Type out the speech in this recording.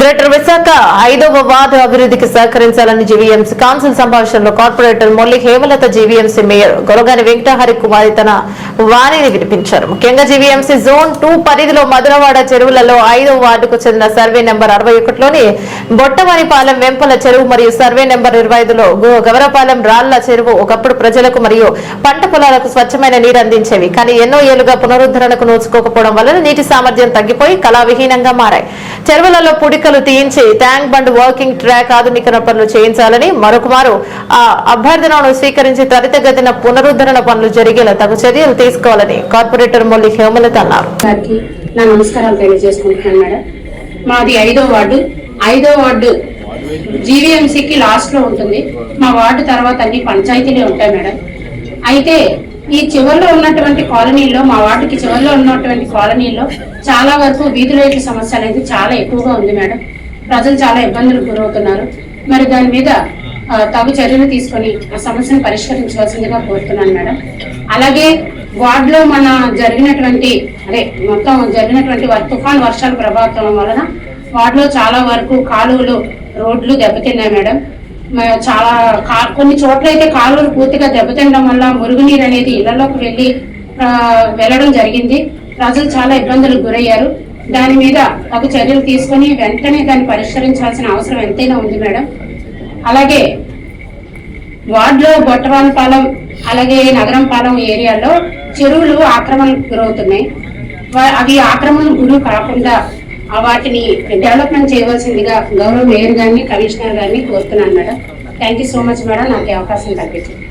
Greater Visakha 5వ ward అభివృద్ధికి సహకరించాలని జీవీఎంసీ కౌన్సిల్ సమావేశంలో corporator Molli Hemalatha GVMC mayor Golagani Venkatahari Kumari తన వాణిని వినిపించారు. ముఖ్యంగా జీవీఎంసీ జోన్ 2 పరిధిలో మధురవాడ చెరువులలో 5వ వార్డుకు చెందిన సర్వే నెంబర్ 61లోని బొట్టవానిపాలెం వెంపల చెరువు మరియు సర్వే నెంబర్ 25లో గవరపాలెం రాళ్ల చెరువు ఒకప్పుడు ప్రజలకు మరియు పంట పొలాలకు స్వచ్ఛమైన నీరు అందించేవి. కానీ ఎన్నో ఏళ్లుగా పునరుద్ధరణకు నోచుకోకపోవడం వలన నీటి సామర్థ్యం తగ్గిపోయి కళావిహీనంగా మారాయి. చెరువులలో పుడికలు తీయించి ట్యాంక్ బండ్ వర్కింగ్ ట్రాక్ ఆధునికరణ పనులు చేయించాలని మరొకమారు ఆ అభ్యర్థనను స్వీకరించి త్వరితగతిన పునరుద్ధరణ పనులు జరిగేలా తగు చర్యలు తీసుకోవాలని కార్పొరేటర్ మొల్లి హేమలత అన్నారు. నమస్కారాలు తెలియజేసుకుంటున్నాను మేడం. మాది 5వ వార్డు జీవీఎంసీకి లాస్ట్ లో ఉంటుంది. మా వార్డు తర్వాత అన్ని పంచాయతీలే ఉంటాయి మేడం. అయితే ఈ చివరిలో ఉన్నటువంటి కాలనీలో, మా వార్డుకి చివరిలో ఉన్నటువంటి కాలనీలో చాలా వరకు వీధి లైట్ల సమస్య అనేది చాలా ఎక్కువగా ఉంది మేడం. ప్రజలు చాలా ఇబ్బందులకు గురవుతున్నారు. మరి దాని మీద తగు చర్యలు తీసుకొని ఆ సమస్యను పరిష్కరించవలసిందిగా కోరుతున్నాను మేడం. అలాగే వార్డులో మొత్తం జరిగినటువంటి తుఫాన్ వర్షాల ప్రభావం వలన వార్డులో చాలా వరకు కాలువలు, రోడ్లు దెబ్బతిన్నాయి మేడం. చాలా కొన్ని చోట్ల అయితే కాలువలు పూర్తిగా దెబ్బతినడం వల్ల మురుగునీరు అనేది ఇళ్లలోకి వెళ్ళడం జరిగింది. ప్రజలు చాలా ఇబ్బందులకు గురయ్యారు. దాని మీద తగు చర్యలు తీసుకొని వెంటనే దాన్ని పరిష్కరించాల్సిన అవసరం ఎంతైనా ఉంది మేడం. అలాగే వార్డులో బొట్టవానిపాలెం అలాగే నగరంపాలెం ఏరియాలో చెరువులు ఆక్రమణకు గురవుతున్నాయి. అవి ఆక్రమణకు గురి కాకుండా వాటిని డెవలప్మెంట్ చేయవలసిందిగా గౌరవ మేయర్ గారిని, కమిషనర్ గారిని కోరుతున్నాను madam. Thank you so much madam, నాకు అవకాశం కల్పించింది.